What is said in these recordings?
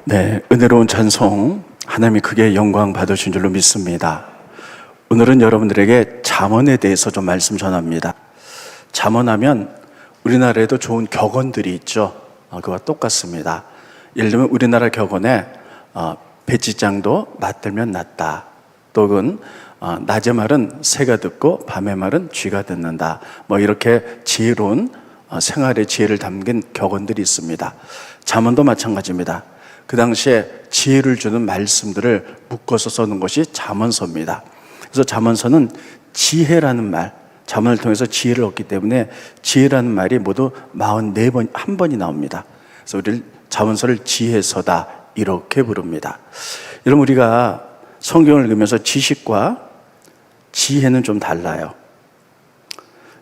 네, 은혜로운 찬송 하나님이 크게 영광 받으신 줄로 믿습니다. 오늘은 여러분들에게 잠언에 대해서 좀 말씀 전합니다. 잠언하면 우리나라에도 좋은 격언들이 있죠. 그와 똑같습니다. 예를 들면 우리나라 격언에 배지장도 맞들면 낫다, 또는 낮의 말은 새가 듣고 밤의 말은 쥐가 듣는다, 이렇게 지혜로운 생활의 지혜를 담긴 격언들이 있습니다. 잠언도 마찬가지입니다. 그 당시에 지혜를 주는 말씀들을 묶어서 써놓은 것이 잠언서입니다. 그래서 잠언서는 지혜라는 말, 잠언을 통해서 지혜를 얻기 때문에 지혜라는 말이 모두 44번, 한 번이 나옵니다. 그래서 우리를 잠언서를 지혜서다 이렇게 부릅니다. 여러분, 우리가 성경을 읽으면서 지식과 지혜는 좀 달라요.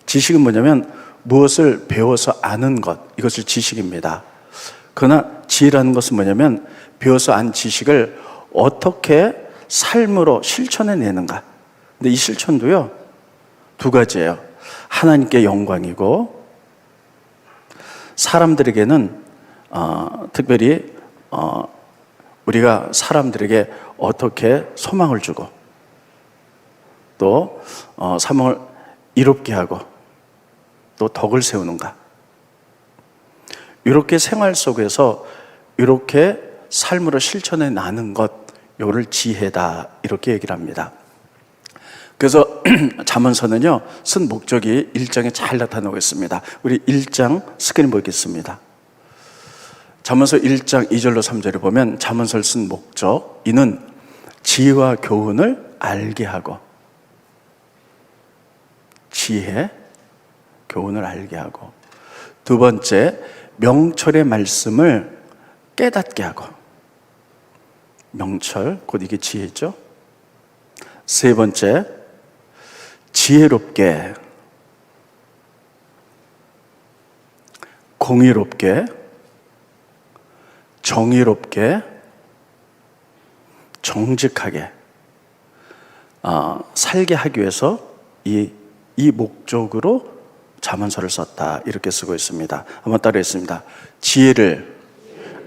지식은 뭐냐면 무엇을 배워서 아는 것, 이것을 지식입니다. 그러나 지혜라는 것은 뭐냐면 배워서 안 지식을 어떻게 삶으로 실천해내는가. 근데 이 실천도요, 두 가지예요. 하나님께 영광이고, 사람들에게는 특별히 우리가 사람들에게 어떻게 소망을 주고, 또 사명을 이롭게 하고, 또 덕을 세우는가. 이렇게 생활 속에서 이렇게 삶으로 실천해 나는 것, 이거를 지혜다 이렇게 얘기를 합니다. 그래서 잠언서는요, 쓴 목적이 1장에 잘 나타나고 있습니다. 우리 1장 스크린 보겠습니다. 잠언서 1장 2절로 3절에 보면 잠언서를 쓴 목적, 이는 지혜와 교훈을 알게 하고, 지혜, 교훈을 알게 하고, 두 번째, 명철의 말씀을 깨닫게 하고, 명철, 곧 이게 지혜죠. 세 번째, 지혜롭게, 공의롭게, 정의롭게, 정직하게 살게 하기 위해서 이 목적으로 잠언서를 썼다 이렇게 쓰고 있습니다. 한번 따라했습니다. 지혜를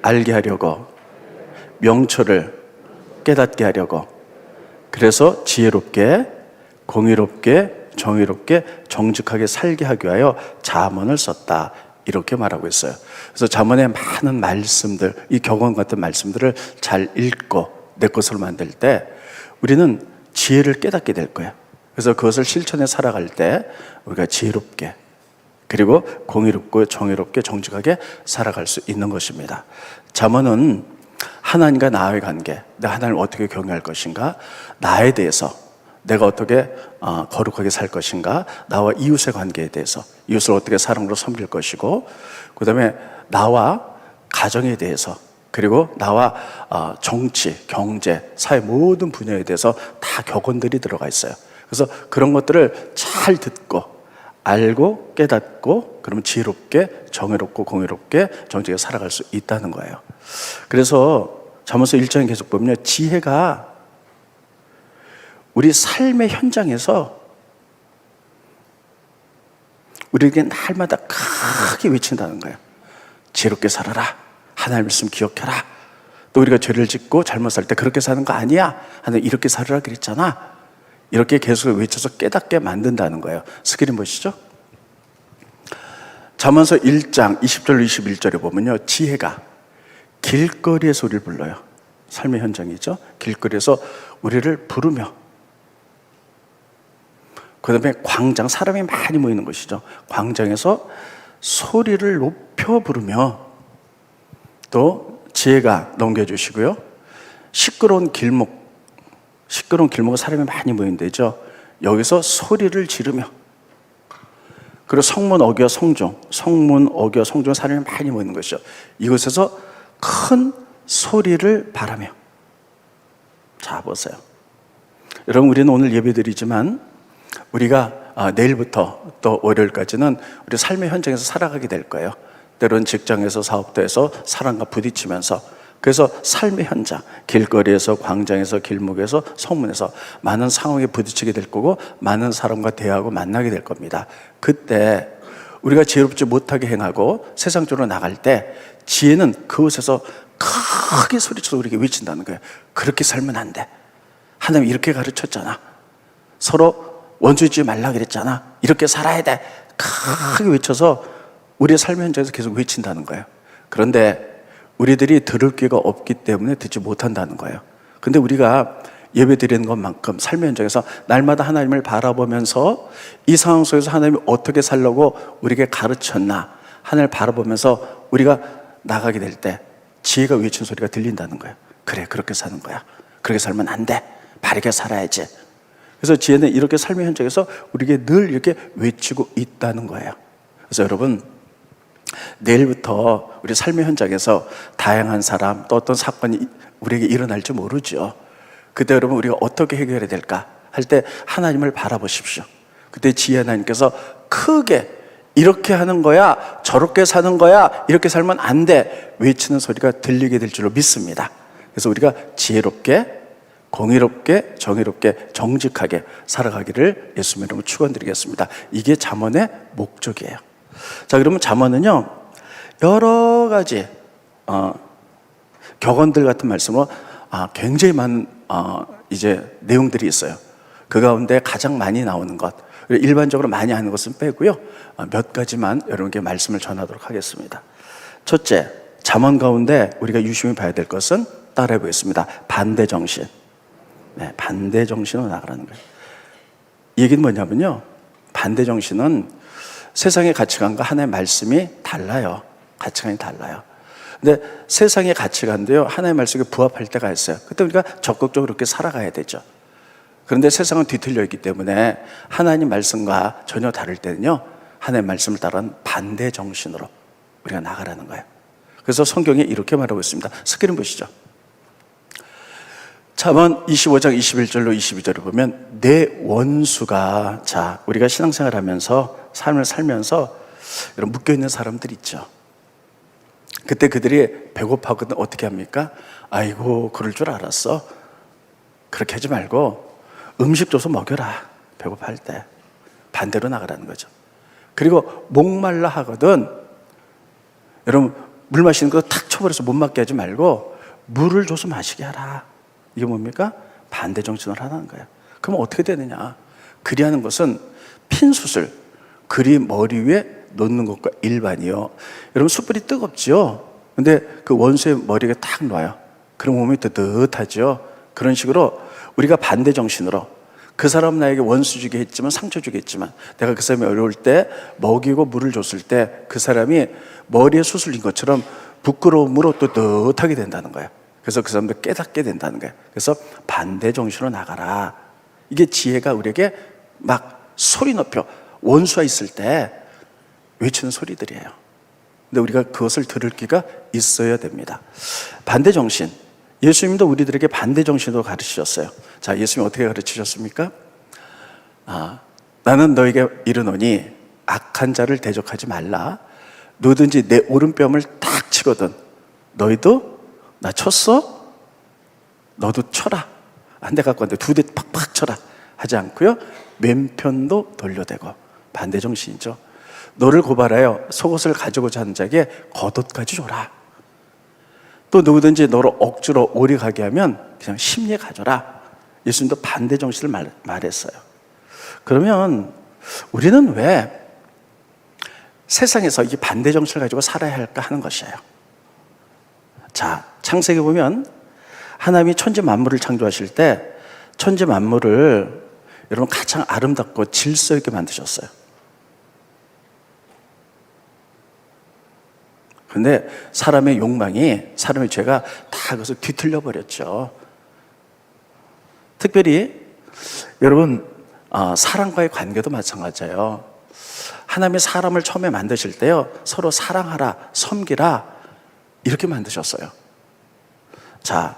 알게 하려고, 명철을 깨닫게 하려고, 그래서 지혜롭게, 공의롭게, 정의롭게, 정직하게 살게 하기 위하여 잠언을 썼다 이렇게 말하고 있어요. 그래서 잠언의 많은 말씀들, 이 격언 같은 말씀들을 잘 읽고 내 것으로 만들 때 우리는 지혜를 깨닫게 될 거예요. 그래서 그것을 실천해 살아갈 때 우리가 지혜롭게, 그리고 공의롭고 정의롭게 정직하게 살아갈 수 있는 것입니다. 잠언은 하나님과 나의 관계, 내가 하나님을 어떻게 경외할 것인가, 나에 대해서 내가 어떻게 거룩하게 살 것인가, 나와 이웃의 관계에 대해서 이웃을 어떻게 사랑으로 섬길 것이고, 그 다음에 나와 가정에 대해서, 그리고 나와 정치, 경제, 사회 모든 분야에 대해서 다 격언들이 들어가 있어요. 그래서 그런 것들을 잘 듣고 알고 깨닫고, 그러면 지혜롭게, 정의롭고, 공의롭게, 정직하게 살아갈 수 있다는 거예요. 그래서 잠언서 1장에 계속 보면요, 지혜가 우리 삶의 현장에서 우리에게 날마다 크게 외친다는 거예요. 지혜롭게 살아라, 하나님 말씀 기억해라, 또 우리가 죄를 짓고 잘못 살 때 그렇게 사는 거 아니야, 하나님 이렇게 살으라 그랬잖아, 이렇게 계속 외쳐서 깨닫게 만든다는 거예요. 스크린 보시죠. 잠언서 1장 20절 21절에 보면요, 지혜가 길거리의 소리를 불러요. 삶의 현장이죠. 길거리에서 우리를 부르며, 그 다음에 광장, 사람이 많이 모이는 곳이죠. 광장에서 소리를 높여 부르며, 또 지혜가 넘겨주시고요, 시끄러운 길목은 사람이 많이 모이는 데죠. 여기서 소리를 지르며, 그리고 성문 어겨 성종 사람이 많이 모이는 것이죠. 이곳에서 큰 소리를 바라며. 자, 보세요. 여러분, 우리는 오늘 예배드리지만 우리가 내일부터 또 월요일까지는 우리 삶의 현장에서 살아가게 될 거예요. 때로는 직장에서, 사업도에서 사람과 부딪히면서, 그래서 삶의 현장, 길거리에서, 광장에서, 길목에서, 성문에서 많은 상황에 부딪히게 될 거고, 많은 사람과 대화하고 만나게 될 겁니다. 그때 우리가 지혜롭지 못하게 행하고 세상적으로 나갈 때 지혜는 그곳에서 크게 소리쳐서 우리에게 외친다는 거예요. 그렇게 살면 안 돼. 하나님이 이렇게 가르쳤잖아. 서로 원수짓지 말라 그랬잖아. 이렇게 살아야 돼. 크게 외쳐서 우리의 삶의 현장에서 계속 외친다는 거예요. 그런데 우리들이 들을 귀가 없기 때문에 듣지 못한다는 거예요. 근데 우리가 예배 드리는 것만큼 삶의 현장에서 날마다 하나님을 바라보면서 이 상황 속에서 하나님이 어떻게 살려고 우리에게 가르쳤나 하나님을 바라보면서 우리가 나가게 될 때 지혜가 외친 소리가 들린다는 거예요. 그래, 그렇게 사는 거야. 그렇게 살면 안 돼. 바르게 살아야지. 그래서 지혜는 이렇게 삶의 현장에서 우리에게 늘 이렇게 외치고 있다는 거예요. 그래서 여러분, 내일부터 우리 삶의 현장에서 다양한 사람 또 어떤 사건이 우리에게 일어날지 모르죠. 그때 여러분 우리가 어떻게 해결해야 될까 할 때 하나님을 바라보십시오. 그때 지혜 하나님께서 크게 이렇게 하는 거야, 저렇게 사는 거야, 이렇게 살면 안 돼 외치는 소리가 들리게 될 줄로 믿습니다. 그래서 우리가 지혜롭게, 공의롭게, 정의롭게, 정직하게 살아가기를 예수님 이름으로 축원드리겠습니다. 이게 잠언의 목적이에요. 자, 그러면 잠언은요 여러 가지 격언들 같은 말씀으로 굉장히 많은 이제 내용들이 있어요. 그 가운데 가장 많이 나오는 것, 일반적으로 많이 하는 것은 빼고요, 몇 가지만 여러분께 말씀을 전하도록 하겠습니다. 첫째, 잠언 가운데 우리가 유심히 봐야 될 것은 따라해 보겠습니다. 반대 정신. 네, 반대 정신으로 나가라는 거예요. 이 얘기는 뭐냐면요, 반대 정신은 세상의 가치관과 하나님의 말씀이 달라요. 가치관이 달라요. 근데 세상의 가치관도요, 하나님의 말씀에 부합할 때가 있어요. 그때 우리가 적극적으로 그렇게 살아가야 되죠. 그런데 세상은 뒤틀려 있기 때문에 하나님 말씀과 전혀 다를 때는요, 하나님의 말씀을 따르는 반대 정신으로 우리가 나가라는 거예요. 그래서 성경에 이렇게 말하고 있습니다. 스크린 보시죠. 잠언 25장 21절로 22절을 보면 내 원수가, 자, 우리가 신앙생활 하면서 삶을 살면서 이런 묶여있는 사람들 있죠. 그때 그들이 배고파거든 어떻게 합니까? 아이고, 그럴 줄 알았어. 그렇게 하지 말고 음식 줘서 먹여라. 배고파할 때. 반대로 나가라는 거죠. 그리고 목말라 하거든 여러분 물 마시는 거 탁 쳐버려서 못 맞게 하지 말고 물을 줘서 마시게 하라. 이게 뭡니까? 반대 정신을 하라는 거예요. 그럼 어떻게 되느냐? 그리하는 것은 핀 숯을 그리 머리 위에 놓는 것과 일반이요. 여러분 숯불이 뜨겁죠? 근데 그 원수의 머리가 탁 놔요. 그럼 몸이 뜨뜻하죠? 그런 식으로 우리가 반대 정신으로 그 사람 나에게 원수 주게 했지만 상처 주게 했지만 내가 그 사람이 어려울 때 먹이고 물을 줬을 때 그 사람이 머리에 숯을 린 것처럼 부끄러움으로 뜨뜻하게 된다는 거예요. 그래서 그 사람도 깨닫게 된다는 거예요. 그래서 반대 정신으로 나가라. 이게 지혜가 우리에게 막 소리 높여 원수가 있을 때 외치는 소리들이에요. 근데 우리가 그것을 들을 기가 있어야 됩니다. 반대 정신. 예수님도 우리들에게 반대 정신으로 가르치셨어요. 자, 예수님이 어떻게 가르치셨습니까? 나는 너에게 이르노니 악한 자를 대적하지 말라. 누구든지 내 오른뺨을 탁 치거든 너희도 나 쳤어? 너도 쳐라. 한 대 갖고 왔는데 두 대 팍팍 쳐라 하지 않고요, 왼편도 돌려대고. 반대 정신이죠. 너를 고발하여 속옷을 가지고자 하는 자에게 겉옷까지 줘라. 또 누구든지 너를 억지로 오리 가게 하면 그냥 심리에 가져라. 예수님도 반대 정신을 말했어요. 그러면 우리는 왜 세상에서 이 반대 정신을 가지고 살아야 할까 하는 것이에요. 자, 창세기 보면 하나님이 천지 만물을 창조하실 때 천지 만물을 여러분 가장 아름답고 질서 있게 만드셨어요. 그런데 사람의 욕망이, 사람의 죄가 다 그것을 뒤틀려 버렸죠. 특별히 여러분 사랑과의 관계도 마찬가지예요. 하나님이 사람을 처음에 만드실 때요, 서로 사랑하라, 섬기라 이렇게 만드셨어요. 자,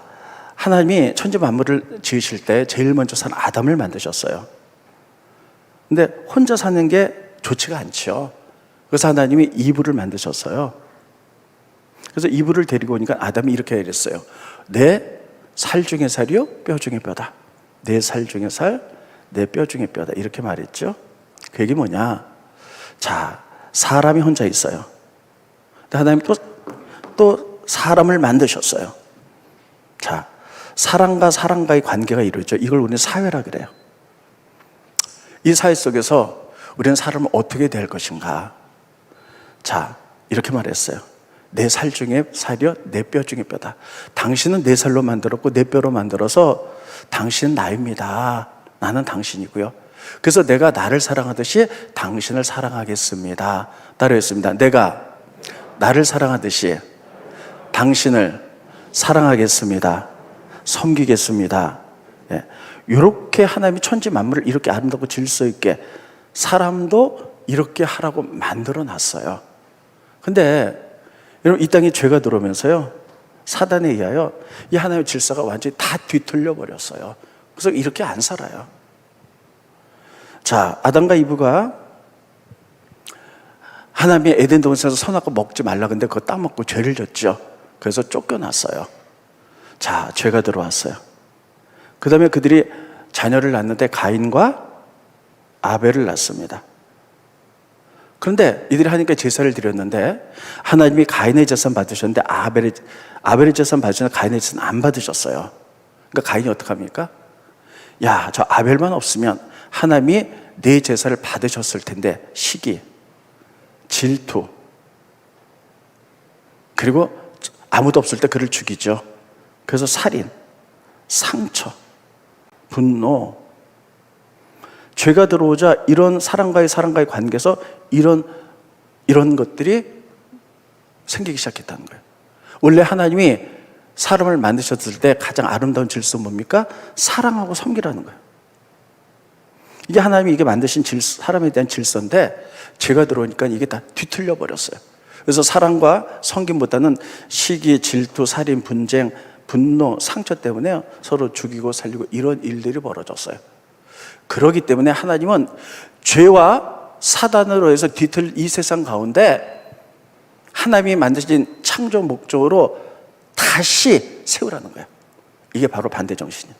하나님이 천지 만물을 지으실 때 제일 먼저 산 아담을 만드셨어요. 근데 혼자 사는 게 좋지가 않죠. 그래서 하나님이 이브를 만드셨어요. 그래서 이브를 데리고 오니까 아담이 이렇게 이랬어요. 내 살 중에 살이요, 뼈 중에 뼈다. 내 살 중에 살, 내 뼈 중에 뼈다. 이렇게 말했죠. 그 얘기 뭐냐? 자, 사람이 혼자 있어요. 근데 하나님 또 사람을 만드셨어요. 자, 사람과 사람과의 관계가 이루어져. 이걸 우리는 사회라 그래요. 이 사회 속에서 우리는 사람을 어떻게 대할 것인가? 자, 이렇게 말했어요. 내 살 중에 살이요, 내 뼈 중에 뼈다. 당신은 내 살로 만들었고 내 뼈로 만들어서 당신은 나입니다. 나는 당신이고요. 그래서 내가 나를 사랑하듯이 당신을 사랑하겠습니다. 따라했습니다. 내가 나를 사랑하듯이 당신을 사랑하겠습니다. 섬기겠습니다. 예. 이렇게 하나님이 천지 만물을 이렇게 아름답고 질서 있게 사람도 이렇게 하라고 만들어 놨어요. 근데 여러분, 이 땅에 죄가 들어오면서요, 사단에 의하여 이 하나님의 질서가 완전히 다 뒤틀려 버렸어요. 그래서 이렇게 안 살아요. 자, 아담과 이브가 하나님의 에덴 동산에서 선악과 먹지 말라 근데 그거 따먹고 죄를 졌죠. 그래서 쫓겨났어요. 자, 죄가 들어왔어요. 그 다음에 그들이 자녀를 낳는데 가인과 아벨을 낳습니다. 그런데 이들이 하나님께 제사를 드렸는데 하나님이 가인의 제사는 받으셨는데 아벨의 제사는 받으셨는데 가인의 제사는 안 받으셨어요. 그러니까 가인이 어떡합니까? 야, 저 아벨만 없으면 하나님이 내 제사를 받으셨을 텐데. 시기, 질투, 그리고 아무도 없을 때 그를 죽이죠. 그래서 살인, 상처, 분노. 죄가 들어오자 이런 사람과의 관계에서 이런 것들이 생기기 시작했다는 거예요. 원래 하나님이 사람을 만드셨을 때 가장 아름다운 질서는 뭡니까? 사랑하고 섬기라는 거예요. 이게 하나님이 이게 만드신 사람에 대한 질서인데 죄가 들어오니까 이게 다 뒤틀려 버렸어요. 그래서 사랑과 섬김보다는 시기, 질투, 살인, 분쟁, 분노, 상처 때문에 서로 죽이고 살리고 이런 일들이 벌어졌어요. 그렇기 때문에 하나님은 죄와 사단으로 해서 뒤틀 이 세상 가운데 하나님이 만드신 창조 목적으로 다시 세우라는 거예요. 이게 바로 반대 정신이에요.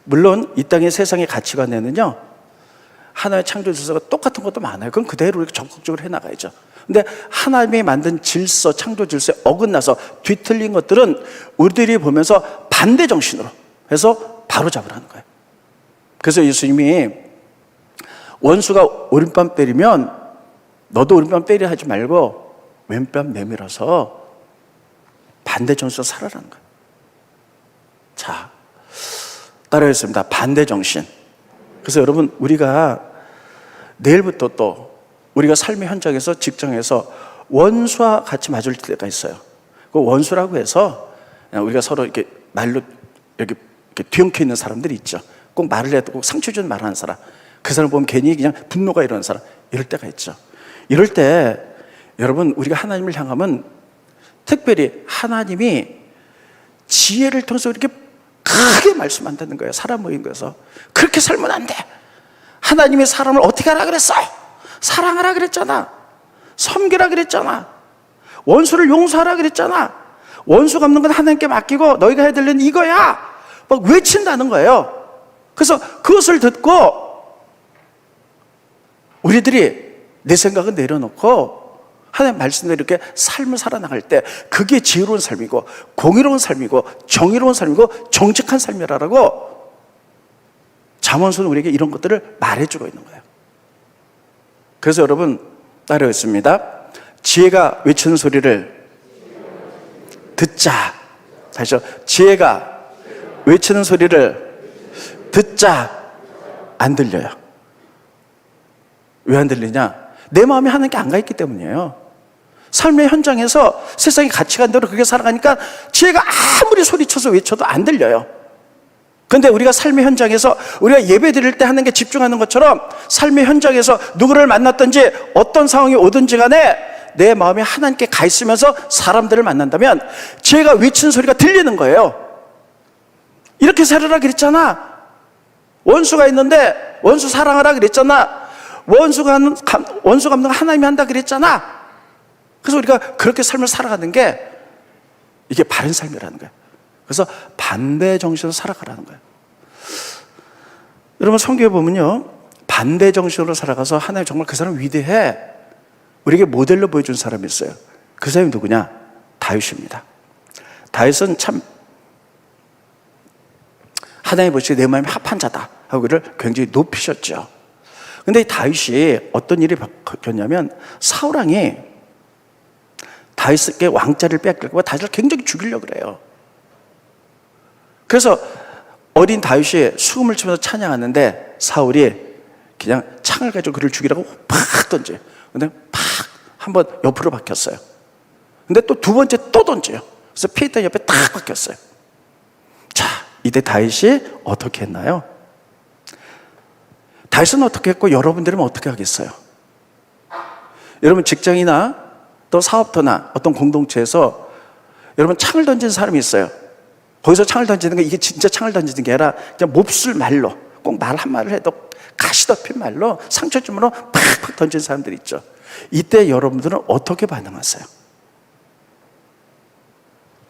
물론 이 땅의 세상의 가치관에는요, 하나의 창조 질서가 똑같은 것도 많아요. 그건 그대로 이렇게 적극적으로 해나가야죠. 근데 하나님이 만든 질서, 창조 질서에 어긋나서 뒤틀린 것들은 우리들이 보면서 반대 정신으로 해서 바로 잡으라는 거예요. 그래서 예수님이 원수가 오른뺨 때리면 너도 오른뺨 때리려 하지 말고 왼뺨 내밀어서 반대 정신으로 살아라는 거예요. 자, 따라했습니다. 반대 정신. 그래서 여러분, 우리가 내일부터 또 우리가 삶의 현장에서, 직장에서 원수와 같이 맞을 때가 있어요. 그 원수라고 해서 우리가 서로 이렇게 말로 이렇게 뒤엉켜 있는 사람들이 있죠. 꼭 말을 해도 꼭 상처 주는 말을 하는 사람. 그 사람 보면 괜히 그냥 분노가 일어나는 사람. 이럴 때가 있죠. 이럴 때 여러분, 우리가 하나님을 향하면 특별히 하나님이 지혜를 통해서 이렇게 크게 말씀한다는 거예요. 사람 모인 거에서. 그렇게 살면 안 돼. 하나님이 사람을 어떻게 하라 그랬어? 사랑하라 그랬잖아. 섬기라 그랬잖아. 원수를 용서하라 그랬잖아. 원수 갚는 건 하나님께 맡기고 너희가 해야 될 일은 이거야. 막 외친다는 거예요. 그래서 그것을 듣고 우리들이 내 생각은 내려놓고 하나님 말씀대로 이렇게 삶을 살아나갈 때 그게 지혜로운 삶이고 공의로운 삶이고 정의로운 삶이고 정직한 삶이라고 잠언서는 우리에게 이런 것들을 말해주고 있는 거예요. 그래서 여러분, 따라했습니다. 지혜가 외치는 소리를 듣자. 다시요. 지혜가 외치는 소리를 듣자. 안 들려요. 왜 안 들리냐? 내 마음이 하나님께 안 가 있기 때문이에요. 삶의 현장에서 세상의 가치관대로 그렇게 살아가니까 지혜가 아무리 소리쳐서 외쳐도 안 들려요. 그런데 우리가 삶의 현장에서 우리가 예배 드릴 때 하는 게 집중하는 것처럼 삶의 현장에서 누구를 만났든지 어떤 상황이 오든지 간에 내 마음이 하나님께 가 있으면서 사람들을 만난다면 지혜가 외치는 소리가 들리는 거예요. 이렇게 살아라 그랬잖아. 원수가 있는데 원수 사랑하라 그랬잖아. 원수 갚는 거 하나님이 한다 그랬잖아. 그래서 우리가 그렇게 삶을 살아가는 게 이게 바른 삶이라는 거예요. 그래서 반대 정신으로 살아가라는 거예요. 여러분, 성경에 보면요, 반대 정신으로 살아가서 하나님 정말 그 사람 위대해, 우리에게 모델로 보여준 사람이 있어요. 그 사람이 누구냐? 다윗입니다. 다윗은 참 하나님 보시기에 내 마음이 합한 자다 하고 그를 굉장히 높이셨죠. 근데 이 다윗이 어떤 일이 바뀌었냐면, 사울왕이 다윗에게 왕자를 뺏기고 다윗을 굉장히 죽이려고 그래요. 그래서 어린 다윗이 수금을 치면서 찬양하는데 사울이 그냥 창을 가지고 그를 죽이라고 팍 던져요. 근데 팍 한번 옆으로 박혔어요. 근데 또 두 번째 또 던져요. 그래서 피했던 옆에 딱 박혔어요. 자, 이때 다윗이 어떻게 했나요? 다윗은 어떻게 했고 여러분들은 어떻게 하겠어요? 여러분 직장이나 또 사업터나 어떤 공동체에서 여러분 창을 던지는 사람이 있어요. 거기서 창을 던지는 게 이게 진짜 창을 던지는 게 아니라 그냥 몹쓸 말로, 꼭 말 한마디를 해도 가시 덮인 말로 상처 주므로 팍팍 던지는 사람들이 있죠. 이때 여러분들은 어떻게 반응하세요?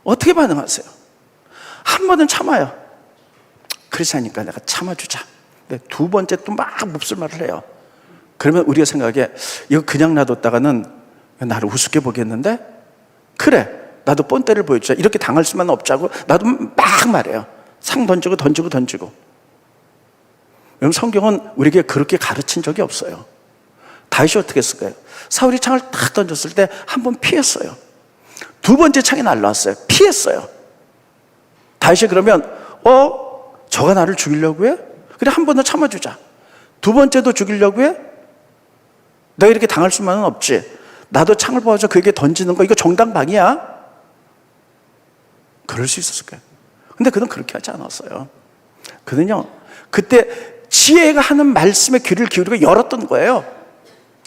어떻게 반응하세요? 한 번은 참아요. 그렇지 않으니까 내가 참아주자. 근데 두 번째 또 막 몹쓸 말을 해요. 그러면 우리가 생각에 이거 그냥 놔뒀다가는 나를 우습게 보겠는데? 그래, 나도 뻔때를 보여주자. 이렇게 당할 수만 없자고 나도 막 말해요. 상 던지고 던지고 던지고. 여러분 성경은 우리에게 그렇게 가르친 적이 없어요. 다윗이 어떻게 했을까요? 사울이 창을 탁 던졌을 때 한 번 피했어요. 두 번째 창이 날라왔어요. 피했어요. 다윗이 그러면 저가 나를 죽이려고 해? 그래, 한 번 더 참아주자. 두 번째도 죽이려고 해? 내가 이렇게 당할 수만은 없지. 나도 창을 뽑아서 그에게 던지는 거 이거 정당방위야? 그럴 수 있었을까요? 근데 그는 그렇게 하지 않았어요. 그는요, 그때 지혜가 하는 말씀에 귀를 기울이고 열었던 거예요.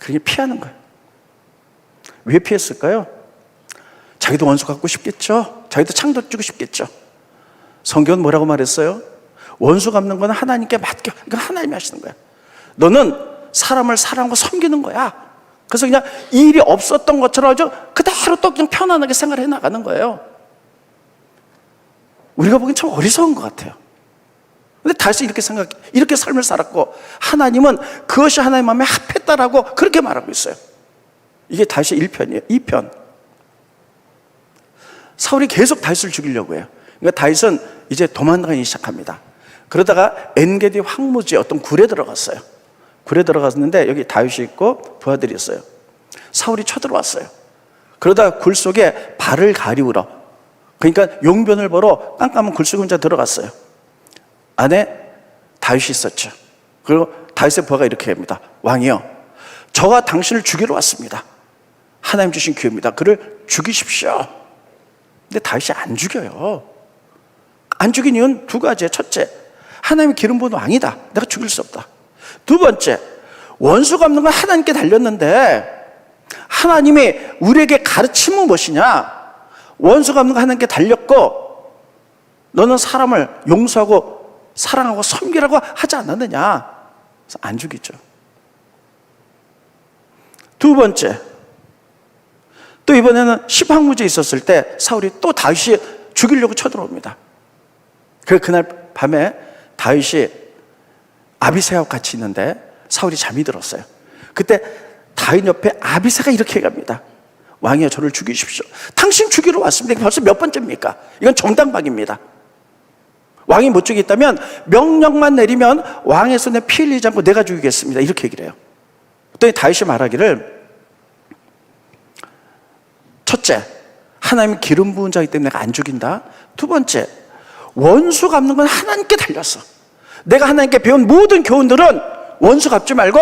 그러니 피하는 거예요. 왜 피했을까요? 자기도 원수 갖고 싶겠죠. 자기도 창 던지고 싶겠죠. 성경은 뭐라고 말했어요? 원수 갚는 건 하나님께 맡겨. 이건 하나님이 하시는 거야. 너는 사람을 사랑하고 섬기는 거야. 그래서 그냥 이 일이 없었던 것처럼 아주 그대로 또 그냥 편안하게 생활해 나가는 거예요. 우리가 보기엔 참 어리석은 것 같아요. 근데 다시 이렇게 삶을 살았고, 하나님은 그것이 하나님 마음에 합했다라고 그렇게 말하고 있어요. 이게 다시 1편이에요. 2편. 사울이 계속 다윗을 죽이려고 해요. 그러니까 다윗은 이제 도망가기 시작합니다. 그러다가 엔게디 황무지에 어떤 굴에 들어갔어요. 굴에 들어갔는데 여기 다윗이 있고 부하들이 있어요. 사울이 쳐들어왔어요. 그러다 굴 속에 발을 가리우러, 그러니까 용변을 보러 깜깜한 굴 속에 혼자 들어갔어요. 안에 다윗이 있었죠. 그리고 다윗의 부하가 이렇게 합니다. 왕이여, 저가 당신을 죽이러 왔습니다. 하나님 주신 기회입니다. 그를 죽이십시오. 근데 다윗이 안 죽여요. 안 죽인 이유는 두 가지예요. 첫째, 하나님이 기름 부은 왕이다. 내가 죽일 수 없다. 두 번째, 원수 갚는 건 하나님께 달렸는데 하나님이 우리에게 가르침은 무엇이냐? 원수 갚는 건 하나님께 달렸고 너는 사람을 용서하고 사랑하고 섬기라고 하지 않았느냐? 그래서 안 죽이죠. 두 번째, 또 이번에는 시황무지에 있었을 때 사울이 또 다윗이 죽이려고 쳐들어옵니다. 그래서 그날 밤에 다윗이 아비새하고 같이 있는데 사울이 잠이 들었어요. 그때 다윗 옆에 아비새가 이렇게 갑니다. 왕이여, 저를 죽이십시오. 당신 죽이러 왔습니다. 이게 벌써 몇 번째입니까? 이건 정당방위입니다. 왕이 못 죽이겠다면 명령만 내리면 왕의 손에 피 흘리지 않고 내가 죽이겠습니다. 이렇게 얘기를 해요. 그랬더니 다윗이 말하기를, 첫째, 하나님이 기름 부은 자이기 때문에 내가 안 죽인다. 두 번째, 원수 갚는 건 하나님께 달렸어. 내가 하나님께 배운 모든 교훈들은 원수 갚지 말고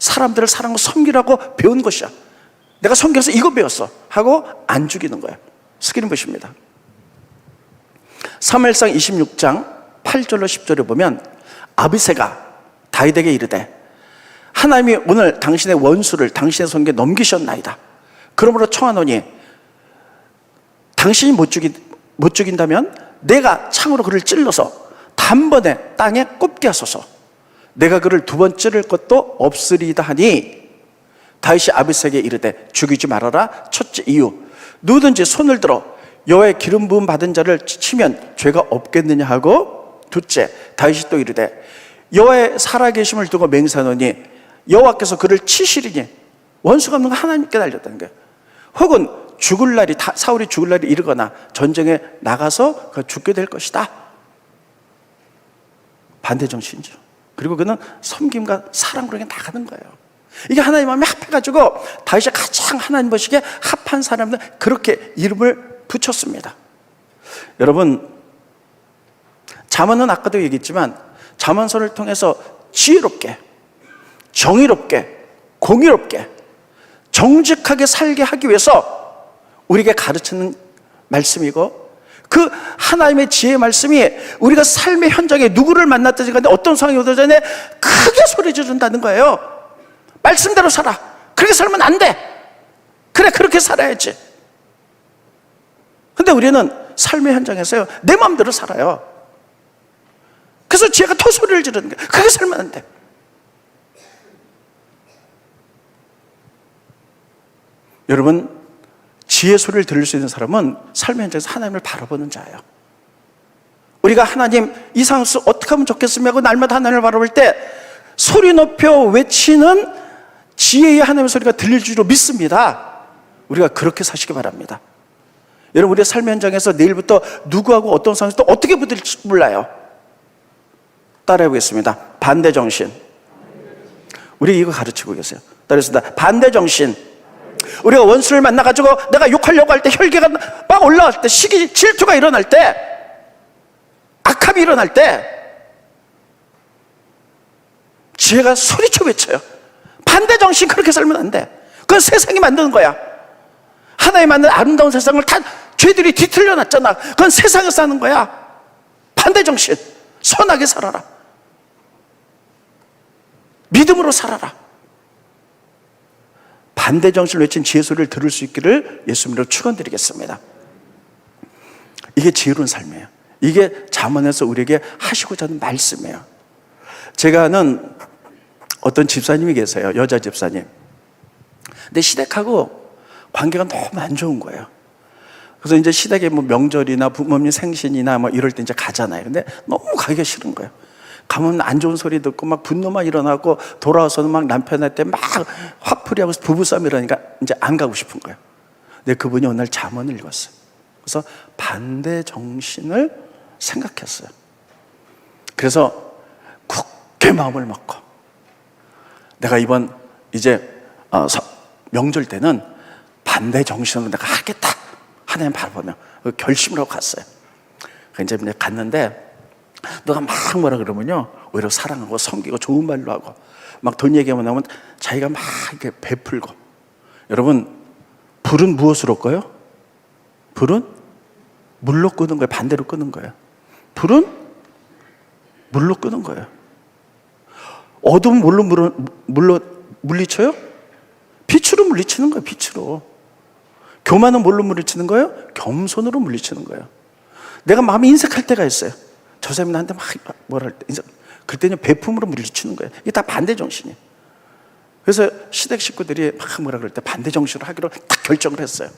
사람들을 사랑하고 섬기라고 배운 것이야. 내가 섬겨서 이거 배웠어 하고 안 죽이는 거예요. 스크린 보십니다. 사무엘상 26장 8절로 10절에 보면 아비새가 다윗에게 이르되 하나님이 오늘 당신의 원수를 당신의 손에 넘기셨나이다. 그러므로 청하노니 당신이 못 죽인다면 내가 창으로 그를 찔러서 단번에 땅에 꼽게 하소서. 내가 그를 두 번 찌를 것도 없으리이다 하니 다윗이 아비새에게 이르되 죽이지 말아라. 첫째 이유, 누구든지 손을 들어 여호와의 기름 부음 받은 자를 치면 죄가 없겠느냐 하고, 둘째, 다윗이 또 이르되 여호와의 살아계심을 두고 맹세하노니 여호와께서 그를 치시리니 원수가 없는 거 하나님께 달렸다는 거예요. 혹은 죽을 날이, 사울이 죽을 날이 이르거나 전쟁에 나가서 죽게 될 것이다. 반대정신이죠. 그리고 그는 섬김과 사랑으로 나가는 거예요. 이게 하나님 마음에 합해가지고 다윗이 가장 하나님 보시기에 합한 사람들, 그렇게 이름을 붙였습니다. 여러분, 잠언은 아까도 얘기했지만 잠언서를 통해서 지혜롭게, 정의롭게, 공의롭게, 정직하게 살게 하기 위해서 우리에게 가르치는 말씀이고, 그 하나님의 지혜의 말씀이 우리가 삶의 현장에 누구를 만났든지 간에 어떤 상황이 오든 간에 크게 소리 지른다는 거예요. 말씀대로 살아. 그렇게 살면 안 돼. 그래, 그렇게 살아야지. 근데 우리는 삶의 현장에서요, 내 마음대로 살아요. 그래서 지혜가 더 소리를 지르는 거예요. 그렇게 살면 안 돼. 여러분, 지혜 소리를 들을 수 있는 사람은 삶의 현장에서 하나님을 바라보는 자예요. 우리가 하나님, 이 상황에서 어떻게 하면 좋겠으며 하고 날마다 하나님을 바라볼 때 소리 높여 외치는 지혜의 하나님의 소리가 들릴 줄로 믿습니다. 우리가 그렇게 사시기 바랍니다. 여러분, 우리의 삶의 현장에서 내일부터 누구하고 어떤 상황에서 또 어떻게 부딪힐지 몰라요. 따라해 보겠습니다. 반대정신. 우리 이거 가르치고 계세요. 따라했습니다. 반대정신. 우리가 원수를 만나가지고 내가 욕하려고 할 때, 혈기가 막 올라갈 때, 시기, 질투가 일어날 때, 악함이 일어날 때 지혜가 소리쳐 외쳐요. 반대정신. 그렇게 살면 안 돼. 그건 세상이 만드는 거야. 하나님 만든 아름다운 세상을 다 죄들이 뒤틀려 놨잖아. 그건 세상에서 하는 거야. 반대정신. 선하게 살아라. 믿음으로 살아라. 반대정신을 외친 지혜 소리를 들을 수 있기를 예수님으로 축원드리겠습니다. 이게 지혜로운 삶이에요. 이게 잠언에서 우리에게 하시고자 하는 말씀이에요. 제가 아는 어떤 집사님이 계세요. 여자 집사님. 근데 시댁하고 관계가 너무 안 좋은 거예요. 그래서 이제 시댁에 뭐 명절이나 부모님 생신이나 뭐 이럴 때 이제 가잖아요. 근데 너무 가기가 싫은 거예요. 가면 안 좋은 소리 듣고 막 분노만 일어나고, 돌아와서는 막 남편한테 막 화풀이하고 부부싸움 이러니까 이제 안 가고 싶은 거예요. 근데 그분이 어느 날 잠언을 읽었어요. 그래서 반대 정신을 생각했어요. 그래서 굳게 마음을 먹고, 내가 이번 이제 명절 때는 반대 정신으로 내가 하겠다. 하나님 바라보며 결심을 하고 갔어요. 이제 갔는데 너가 막 뭐라 그러면요, 오히려 사랑하고 섬기고 좋은 말로 하고, 막 돈 얘기하면 나오면 자기가 막 이렇게 베풀고. 여러분, 불은 무엇으로 꺼요? 불은 물로 끄는 거예요. 반대로 끄는 거예요. 불은 물로 끄는 거예요. 어둠은 물로 물리쳐요? 빛으로 물리치는 거예요. 빛으로. 교만은 뭘로 물리치는 거예요? 겸손으로 물리치는 거예요. 내가 마음이 인색할 때가 있어요. 저 사람이 나한테 막 뭐라 할 때, 그때는 베품으로 물리치는 거예요. 이게 다 반대 정신이에요. 그래서 시댁 식구들이 막 뭐라 그럴 때 반대 정신으로 하기로 딱 결정을 했어요.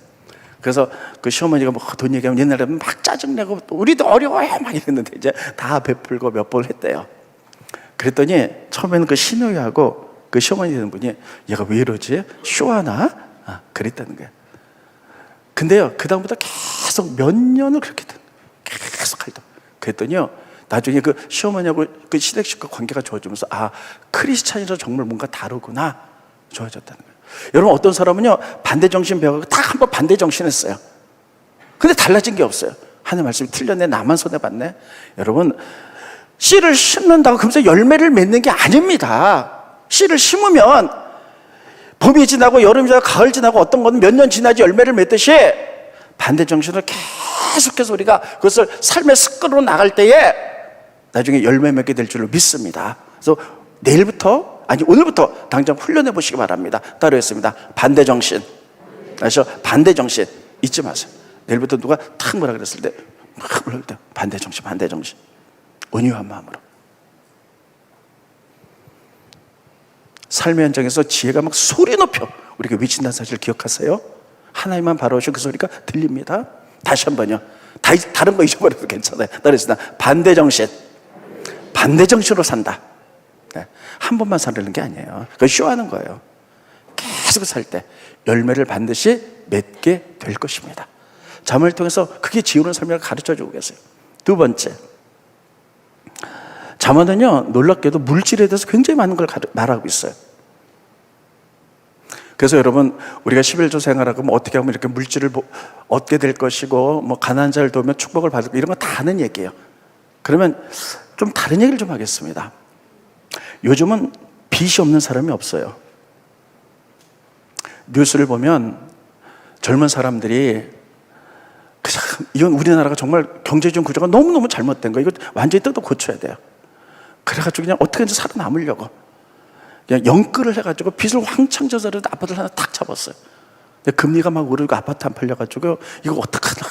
그래서 그 시어머니가 뭐 돈 얘기하면 옛날에 막 짜증내고, 우리도 어려워요 막 이랬는데 이제 다 베풀고 몇 번 했대요. 그랬더니 처음에는 그 시누이하고 그 시어머니 되는 분이 얘가 왜 이러지? 쇼하나? 그랬다는 거예요. 근데요, 그 다음부터 계속 몇 년을 그렇게 계속 하다. 그랬더니요, 나중에 그 시어머니하고 그 시댁 식구 관계가 좋아지면서 크리스찬이라 정말 뭔가 다르구나, 좋아졌다는 거예요. 여러분, 어떤 사람은요, 반대정신 배워서 딱 한번 반대정신 했어요. 근데 달라진 게 없어요. 하나님 말씀이 틀렸네, 나만 손해봤네. 여러분, 씨를 심는다고 그러면서 열매를 맺는 게 아닙니다. 씨를 심으면 봄이 지나고 여름이 지나고 가을 지나고 어떤 거는 몇 년 지나지 열매를 맺듯이, 반대정신을 계속해서 우리가 그것을 삶의 습관으로 나갈 때에 나중에 열매 맺게 될 줄로 믿습니다. 그래서 내일부터, 아니 오늘부터 당장 훈련해 보시기 바랍니다. 따라했습니다. 반대정신. 아시죠? 반대정신 잊지 마세요. 내일부터 누가 탁 뭐라 그랬을 때 막 올라올 때 반대정신, 반대정신. 온유한 마음으로. 삶의 현장에서 지혜가 막 소리 높여 우리가 외친다는 사실을 기억하세요. 하나님만 바라보시고 그 소리가 들립니다. 다시 한 번요. 다른 거 잊어버려도 괜찮아요. 따라했습니다. 반대정신. 반대정신으로 산다. 한 번만 사는 게 아니에요. 그거 쇼하는 거예요. 계속 살 때 열매를 반드시 맺게 될 것입니다. 잠언을 통해서 그게 지혜로운 삶이라고 가르쳐주고 계세요. 두 번째, 잠언은요 놀랍게도 물질에 대해서 굉장히 많은 걸 말하고 있어요. 그래서 여러분, 우리가 11조 생활하고 뭐 어떻게 하면 이렇게 물질을 얻게 될 것이고 뭐 가난한 자를 도우면 축복을 받을 거, 이런 거 다 아는 얘기예요. 그러면 좀 다른 얘기를 좀 하겠습니다. 요즘은 빚이 없는 사람이 없어요. 뉴스를 보면 젊은 사람들이 이건 우리나라가 정말 경제적 구조가 너무너무 잘못된 거예요. 이거 완전히 뜯어 고쳐야 돼요. 그래가지고 그냥 어떻게든지 살아남으려고 그냥 영끌을 해가지고 빚을 왕창 져서 아파트를 하나 탁 잡았어요. 근데 금리가 막 오르고 아파트 안 팔려가지고 이거 어떡하나,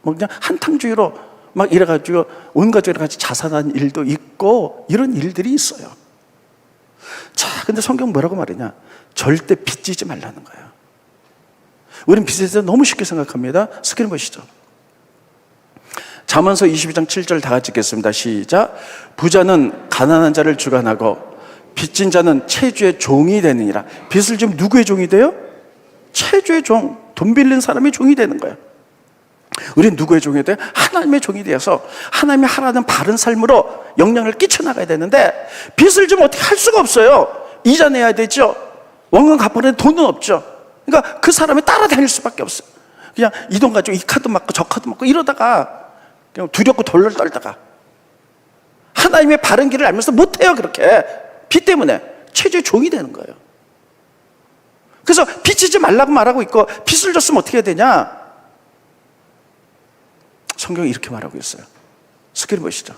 뭐 그냥 한탕주의로 막 이래가지고 온 가족이 같이 자살한 일도 있고 이런 일들이 있어요. 자, 근데 성경 뭐라고 말하냐? 절대 빚지지 말라는 거예요. 우리는 빚에 대해서 너무 쉽게 생각합니다. 스크린 보시죠. 잠언서 22장 7절 다 같이 읽겠습니다. 시작. 부자는 가난한 자를 주관하고 빚진 자는 채주의 종이 되느니라. 빚을 지금 누구의 종이 돼요? 채주의 종, 돈 빌린 사람의 종이 되는 거예요. 우리는 누구의 종이 돼요? 하나님의 종이 되어서 하나님이 하라는 바른 삶으로 영향을 끼쳐나가야 되는데 빚을 좀 어떻게 할 수가 없어요. 이자 내야 되죠. 원금 갚아내는 돈은 없죠. 그러니까 그 사람이 따라다닐 수밖에 없어요. 그냥 이 돈 가지고 이 카드 맞고 저 카드 맞고 이러다가 그냥 두렵고 덜덜 떨다가 하나님의 바른 길을 알면서 못해요. 그렇게 빚 때문에 최초의 종이 되는 거예요. 그래서 빚지지 말라고 말하고 있고 빚을 줬으면 어떻게 해야 되냐? 성경이 이렇게 말하고 있어요. 스크린 보시죠.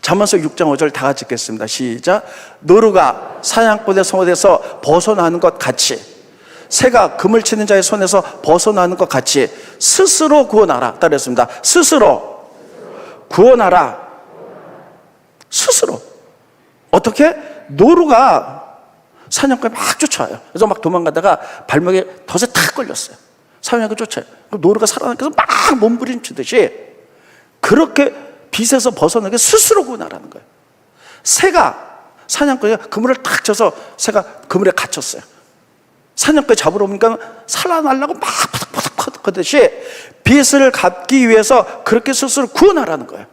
잠언서 6장 5절 다 같이 읽겠습니다. 시작. 노루가 사냥꾼의 손에서 벗어나는 것 같이 새가 금을 치는 자의 손에서 벗어나는 것 같이 스스로 구원하라. 따르겠습니다. 스스로 구원하라. 스스로. 어떻게? 노루가 사냥꾼이 막 쫓아와요. 그래서 막 도망가다가 발목에 덫에 탁 걸렸어요. 사냥꾼이 쫓아요. 노루가 살아나면서 막 몸부림치듯이 그렇게 빚에서 벗어나게 스스로 구원하라는 거예요. 새가 사냥꾼이 그물을 탁 쳐서 새가 그물에 갇혔어요. 사냥꾼이 잡으러 오니까 살아나려고 막 퍼덕퍼덕 하듯이 빚을 갚기 위해서 그렇게 스스로 구원하라는 거예요.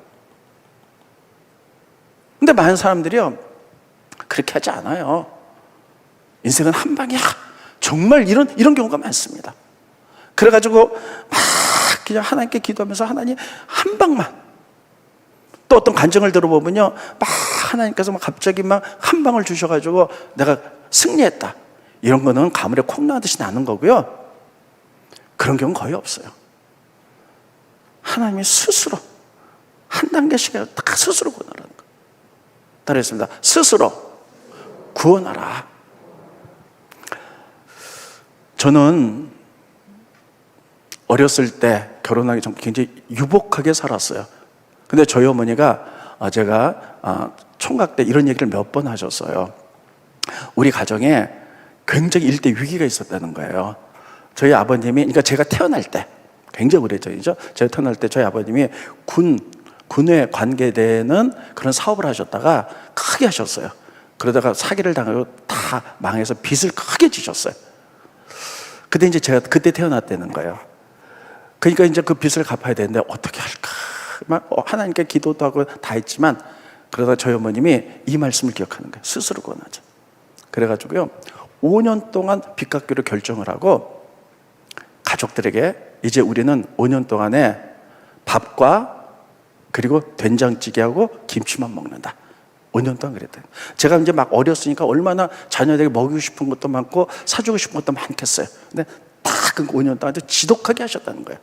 근데 많은 사람들이요 그렇게 하지 않아요. 인생은 한 방이야. 정말 이런 경우가 많습니다. 그래가지고 막 그냥 하나님께 기도하면서 하나님 한 방만, 또 어떤 간증을 들어보면요 막 하나님께서 막 갑자기 막 한 방을 주셔가지고 내가 승리했다, 이런 거는 가물에 콩 나듯이 나는 거고요. 그런 경우는 거의 없어요. 하나님이 스스로 한 단계씩 다 스스로 구원하라는 거예요. 따르겠습니다. 스스로 구원하라. 저는 어렸을 때 결혼하기 전 굉장히 유복하게 살았어요. 근데 저희 어머니가 제가 총각 때 이런 얘기를 몇 번 하셨어요. 우리 가정에 굉장히 일대 위기가 있었다는 거예요. 저희 아버님이, 그러니까 제가 태어날 때, 굉장히 오래전이죠. 제가 태어날 때 저희 아버님이 군에 관계되는 그런 사업을 하셨다가 크게 하셨어요. 그러다가 사기를 당하고 다 망해서 빚을 크게 지셨어요. 근데 이제 제가 그때 태어났다는 거예요. 그러니까 이제 그 빚을 갚아야 되는데 어떻게 할까? 막 하나님께 기도도 하고 다 했지만 그러다 저희 어머님이 이 말씀을 기억하는 거예요. 스스로 구원하자. 그래가지고요 5년 동안 빚 갚기로 결정을 하고 가족들에게 이제 우리는 5년 동안에 밥과 그리고 된장찌개하고 김치만 먹는다. 5년 동안 그랬대요. 제가 이제 막 어렸으니까 얼마나 자녀들에게 먹이고 싶은 것도 많고 사주고 싶은 것도 많겠어요. 근데 딱 그 5년 동안 지독하게 하셨다는 거예요.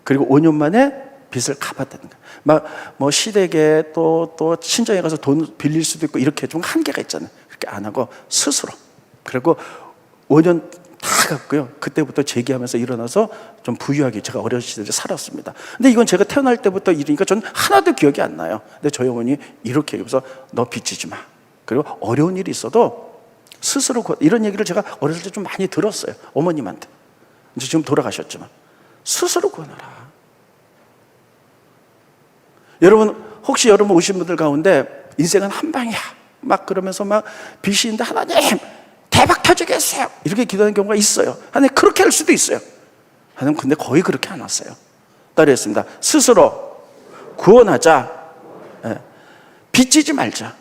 그리고 5년 만에 빚을 갚았다는 거예요. 막 뭐 시댁에 또 친정에 가서 돈 빌릴 수도 있고 이렇게 좀 한계가 있잖아요. 그렇게 안 하고 스스로. 그리고 5년 다 갚고요. 그때부터 재기하면서 일어나서 좀 부유하게 제가 어렸을 시절에 살았습니다. 근데 이건 제가 태어날 때부터 일이니까 저는 하나도 기억이 안 나요. 근데 저희 어머니 이렇게 얘기해서 너 빚지지 마. 그리고 어려운 일이 있어도 스스로 이런 얘기를 제가 어렸을 때 좀 많이 들었어요. 어머님한테. 이제 지금 돌아가셨지만 스스로 구원하라. 여러분 혹시 여러분 오신 분들 가운데 인생은 한 방이야 막 그러면서 막 빛이 있는데 하나님 대박 터지게 해주세요 이렇게 기도하는 경우가 있어요. 하나님 그렇게 할 수도 있어요. 하나님 근데 거의 그렇게 안 왔어요. 따르겠습니다. 스스로 구원하자. 빚지지 말자.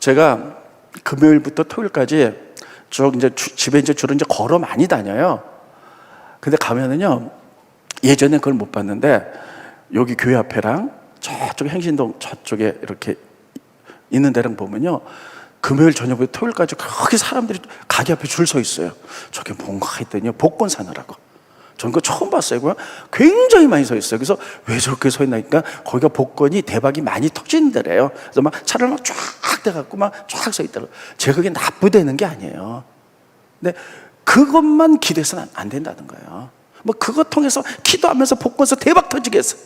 제가 금요일부터 토요일까지 쭉 이제 집에 이제 주로 이제 걸어 많이 다녀요. 근데 가면은요, 예전에 그걸 못 봤는데, 여기 교회 앞에랑 저쪽 행신동 저쪽에 이렇게 있는 데랑 보면요, 금요일 저녁부터 토요일까지 그렇게 사람들이 가게 앞에 줄 서 있어요. 저게 뭔가 했더니 복권 사느라고. 저는 그거 처음 봤어요. 그냥 굉장히 많이 서 있어요. 그래서 왜 저렇게 서 있나니까 거기가 복권이 대박이 많이 터지는 데래요. 그래서 막 차를 막 쫙 대갖고 막 쫙 서 있더라고요. 제가 그게 나쁘다는 게 아니에요. 근데 그것만 기대해서는 안 된다는 거예요. 뭐 그것 통해서 기도하면서 복권에서 대박 터지게 해서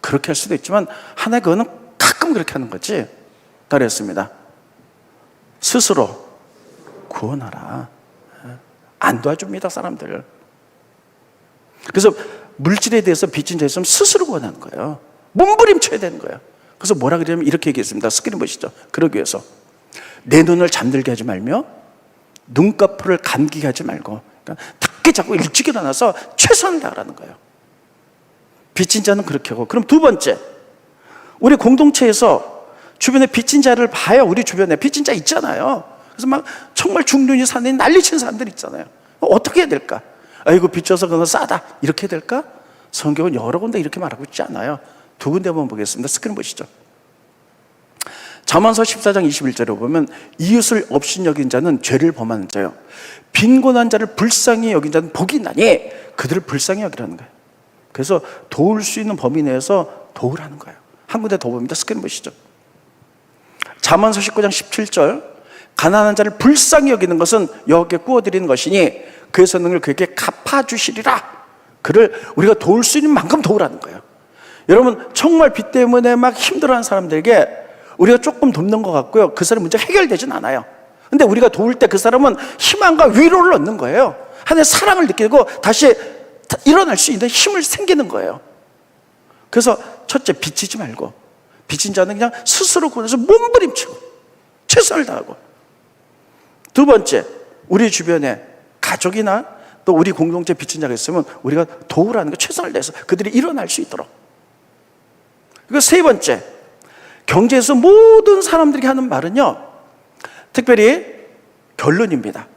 그렇게 할 수도 있지만 하나의 그거는 가끔 그렇게 하는 거지. 따르겠습니다. 스스로 구원하라. 안 도와줍니다, 사람들. 그래서 물질에 대해서 빚진 자 있으면 스스로 구원하는 거예요. 몸부림쳐야 되는 거예요. 그래서 뭐라 그러냐면 이렇게 얘기했습니다. 스크린 보시죠. 그러기 위해서 내 눈을 잠들게 하지 말며 눈꺼풀을 감기게 하지 말고, 그러니까 늦게 자고 일찍 일어나서 최선을 다하라는 거예요. 빚진 자는 그렇게 하고. 그럼 두 번째, 우리 공동체에서 주변에 빚진 자를 봐요. 우리 주변에 빚진 자 있잖아요. 그래서 막 정말 중년이 사는 난리친 사람들 있잖아요. 어떻게 해야 될까? 아이고 빚져서 그거 싸다 이렇게 해야 될까? 성경은 여러 군데 이렇게 말하고 있지 않아요. 두 군데만 보겠습니다. 스크린 보시죠. 잠언서 14장 21절에 보면 이웃을 업신여긴 자는 죄를 범하는 자요, 빈곤한 자를 불쌍히 여긴 자는 복이 있나니 그들을 불쌍히 여기라는 거예요. 그래서 도울 수 있는 범위 내에서 도우라는 거예요. 한 군데 더 봅니다. 스크린 보시죠. 잠언서 19장 17절, 가난한 자를 불쌍히 여기는 것은 여호와께 구워드리는 것이니 그의 선능을 그에게 갚아주시리라. 그를 우리가 도울 수 있는 만큼 도우라는 거예요. 여러분 정말 빚 때문에 막 힘들어하는 사람들에게 우리가 조금 돕는 것 같고요, 그 사람 문제 해결되진 않아요. 근데 우리가 도울 때 그 사람은 희망과 위로를 얻는 거예요. 하나님의 사랑을 느끼고 다시 일어날 수 있는 힘을 생기는 거예요. 그래서 첫째, 빚지지 말고, 빚진 자는 그냥 스스로 구원해서 몸부림치고 최선을 다하고. 두 번째, 우리 주변에 가족이나 또 우리 공동체 빚진 자가 있으면 우리가 도우라는 거, 최선을 다해서 그들이 일어날 수 있도록. 그리고 세 번째, 경제에서 모든 사람들이 하는 말은요, 특별히 결론입니다.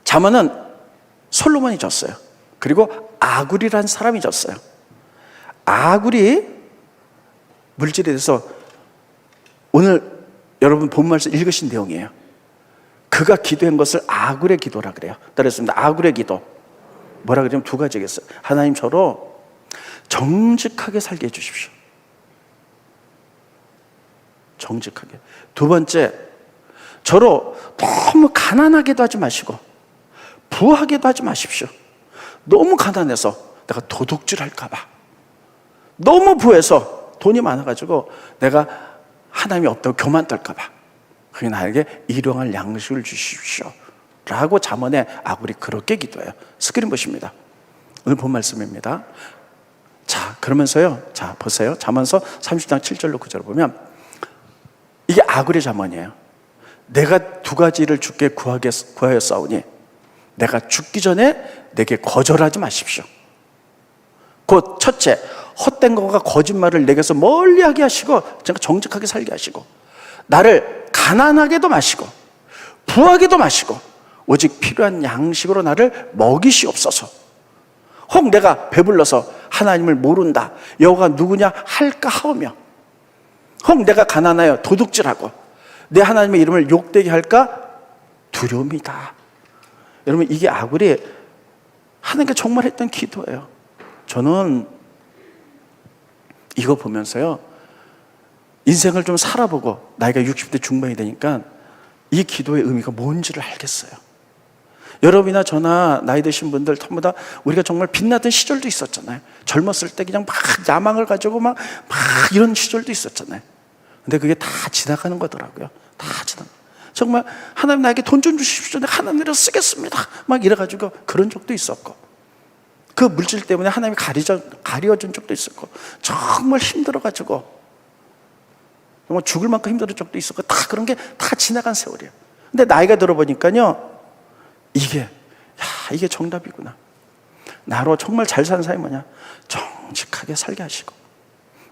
잠언은 솔로몬이 졌어요. 그리고 아굴이라는 사람이 졌어요. 아굴이 물질에 대해서 오늘 여러분 본 말씀 읽으신 내용이에요. 그가 기도한 것을 아굴의 기도라 그래요. 따르겠습니다. 아굴의 기도. 뭐라 그러냐면 두 가지겠어요. 하나님, 저로 정직하게 살게 해주십시오. 정직하게. 두 번째, 저로 너무 가난하게도 하지 마시고 부하게도 하지 마십시오. 너무 가난해서 내가 도둑질 할까 봐, 너무 부해서 돈이 많아가지고 내가 하나님이 없다고 교만 떨까 봐, 그게 나에게 일용할 양식을 주십시오 라고 잠언의 아굴이 그렇게 기도해요. 스크린 보십니다. 오늘 본 말씀입니다. 자, 그러면서요, 자 보세요. 잠언서 30장 7절로 9절을 보면 이게 아굴의 잠언이에요. 내가 두 가지를 주께 구하였사오니 내가 죽기 전에 내게 거절하지 마십시오. 곧 첫째, 헛된 것과 거짓말을 내게서 멀리하게 하시고 제가 정직하게 살게 하시고, 나를 가난하게도 마시고 부하게도 마시고 오직 필요한 양식으로 나를 먹이시옵소서. 혹 내가 배불러서 하나님을 모른다, 여호와가 누구냐 할까 하오며, 혹 내가 가난하여 도둑질하고 내 하나님의 이름을 욕되게 할까 두려움이다. 여러분, 이게 아굴이 하나님께 정말 했던 기도예요. 저는 이거 보면서요, 인생을 좀 살아보고 나이가 60대 중반이 되니까 이 기도의 의미가 뭔지를 알겠어요. 여러분이나 저나 나이 드신 분들 전부 다 우리가 정말 빛나던 시절도 있었잖아요. 젊었을 때 그냥 막 야망을 가지고 막 이런 시절도 있었잖아요. 근데 그게 다 지나가는 거더라고요. 다 지나가. 정말 하나님 나에게 돈 좀 주십시오, 내가 하나님으로 쓰겠습니다 막 이래가지고 그런 적도 있었고. 그 물질 때문에 하나님이 가려준 적도 있었고, 정말 힘들어가지고 정말 죽을 만큼 힘들었던 적도 있었고, 다 그런 게 다 지나간 세월이에요. 근데 나이가 들어보니까요, 이게 정답이구나. 나로 정말 잘 사는 사람이 뭐냐? 정직하게 살게 하시고.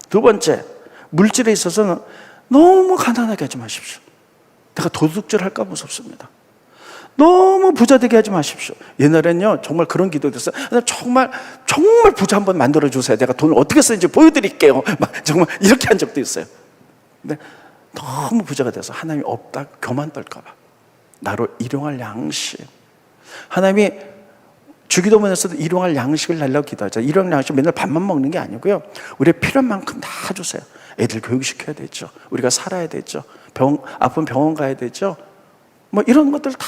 두 번째, 물질에 있어서는 너무 가난하게 하지 마십시오. 내가 도둑질 할까 무섭습니다. 너무 부자 되게 하지 마십시오. 옛날에는요, 정말 그런 기도가 됐어요. 정말 부자 한번 만들어주세요. 내가 돈을 어떻게 쓰는지 보여드릴게요. 막 정말 이렇게 한 적도 있어요. 근데 너무 부자가 돼서 하나님이 없다 교만 떨까봐. 나로 일용할 양식. 하나님이 주기도문에서도 일용할 양식을 달라고 기도하죠. 일용할 양식 맨날 밥만 먹는 게 아니고요, 우리의 필요한 만큼 다 주세요. 애들 교육시켜야 되죠. 우리가 살아야 되죠. 아픈 병원 가야 되죠. 뭐 이런 것들 다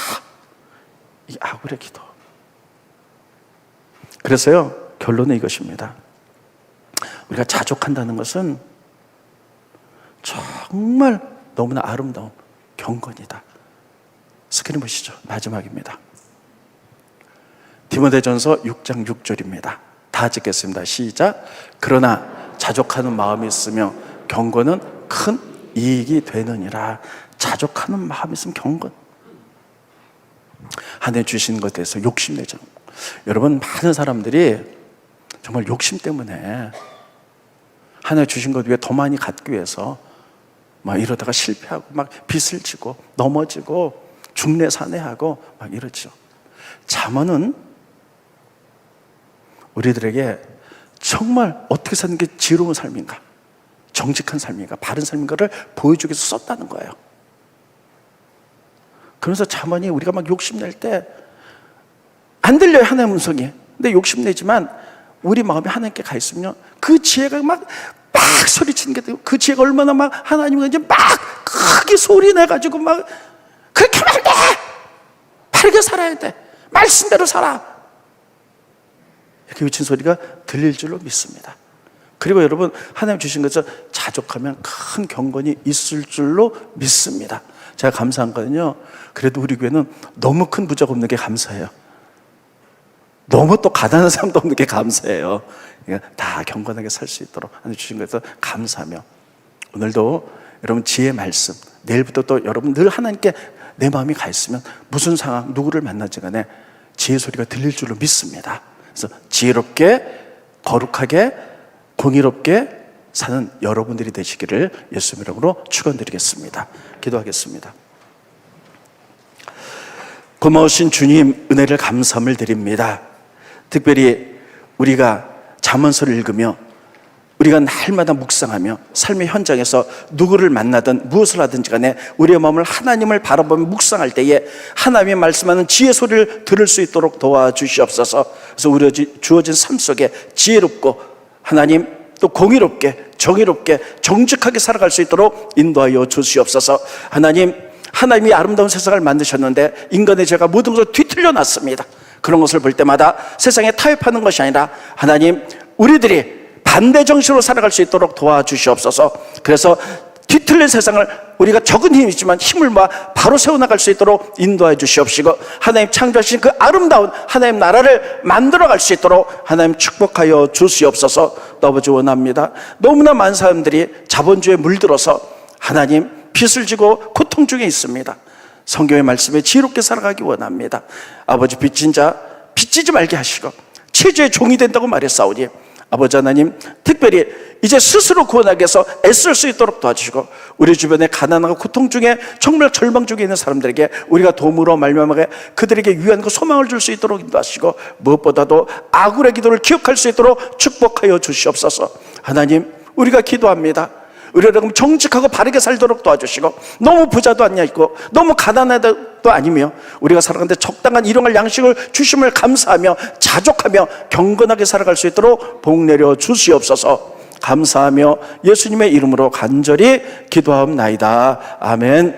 이 아굴의 기도. 그래서요, 결론은 이것입니다. 우리가 자족한다는 것은 정말 너무나 아름다운 경건이다. 스크린 보시죠. 마지막입니다. 디모데전서 6장 6절입니다. 다 찍겠습니다. 시작. 그러나 자족하는 마음이 있으며 경건은 큰 이익이 되느니라. 자족하는 마음이 있으면 경건. 하나님 주신 것에 대해서 욕심내죠. 여러분, 많은 사람들이 정말 욕심 때문에 하나님 주신 것 위에 더 많이 갖기 위해서 막 이러다가 실패하고 막 빚을 지고 넘어지고 중내산해하고 막 이러죠. 잠언은 우리들에게 정말 어떻게 사는 게 지혜로운 삶인가, 정직한 삶인가, 바른 삶인가를 보여주기 위해서 썼다는 거예요. 그래서 잠언이 우리가 막 욕심낼 때 안 들려요, 하나님의 음성이. 근데 욕심내지만 우리 마음이 하나님께 가 있으면 그 지혜가 막 소리치는 게 되고, 그 지혜가 얼마나 막 하나님과 이제 막 크게 소리 내가지고 막 그렇게 하면 안 돼! 바르게 살아야 돼! 말씀대로 살아! 이렇게 외친 소리가 들릴 줄로 믿습니다. 그리고 여러분, 하나님 주신 것을 자족하면 큰 경건이 있을 줄로 믿습니다. 제가 감사한 거는요, 그래도 우리 교회는 너무 큰 부자가 없는 게 감사해요. 너무 또 가난한 사람도 없는 게 감사해요. 그러니까 다 경건하게 살 수 있도록 하나님 주신 것에서 감사하며, 오늘도 여러분 지혜의 말씀, 내일부터 또 여러분 늘 하나님께 내 마음이 가 있으면 무슨 상황, 누구를 만나지 간에 지혜 소리가 들릴 줄로 믿습니다. 그래서 지혜롭게, 거룩하게, 공의롭게 사는 여러분들이 되시기를 예수님 이름으로 축원드리겠습니다. 기도하겠습니다. 고마우신 주님, 은혜를 감사함을 드립니다. 특별히 우리가 잠언서를 읽으며 우리가 날마다 묵상하며 삶의 현장에서 누구를 만나든 무엇을 하든지 간에 우리의 마음을 하나님을 바라보며 묵상할 때에 하나님의 말씀하는 지혜 소리를 들을 수 있도록 도와주시옵소서. 그래서 우리 주어진 삶 속에 지혜롭고 하나님 또 공의롭게, 정의롭게, 정직하게 살아갈 수 있도록 인도하여 주시옵소서. 하나님이 아름다운 세상을 만드셨는데 인간의 죄가 모든 것을 뒤틀려 놨습니다. 그런 것을 볼 때마다 세상에 타협하는 것이 아니라 하나님, 우리들이 반대 정신으로 살아갈 수 있도록 도와주시옵소서. 그래서 뒤틀린 세상을 우리가 적은 힘이 있지만 힘을 모아 바로 세워나갈 수 있도록 인도해 주시옵시고, 하나님 창조하신 그 아름다운 하나님 나라를 만들어갈 수 있도록 하나님 축복하여 주시옵소서. 또 아버지 원합니다. 너무나 많은 사람들이 자본주의에 물들어서 하나님 빚을 지고 고통 중에 있습니다. 성경의 말씀에 지혜롭게 살아가기 원합니다. 아버지, 빚진 자 빚지지 말게 하시고 체주의 종이 된다고 말했사오니 아버지 하나님, 특별히 이제 스스로 구원하기 위해서 애쓸 수 있도록 도와주시고, 우리 주변에 가난하고 고통 중에 정말 절망 중에 있는 사람들에게 우리가 도움으로 말미암아 그들에게 위안과 소망을 줄 수 있도록 인도하시고, 무엇보다도 아굴의 기도를 기억할 수 있도록 축복하여 주시옵소서. 하나님, 우리가 기도합니다. 우리가 정직하고 바르게 살도록 도와주시고, 너무 부자도 아니고 너무 가난하도 아니며 우리가 살아가는데 적당한 일용할 양식을 주심을 감사하며 자족하며 경건하게 살아갈 수 있도록 복 내려 주시옵소서. 감사하며 예수님의 이름으로 간절히 기도하옵나이다. 아멘.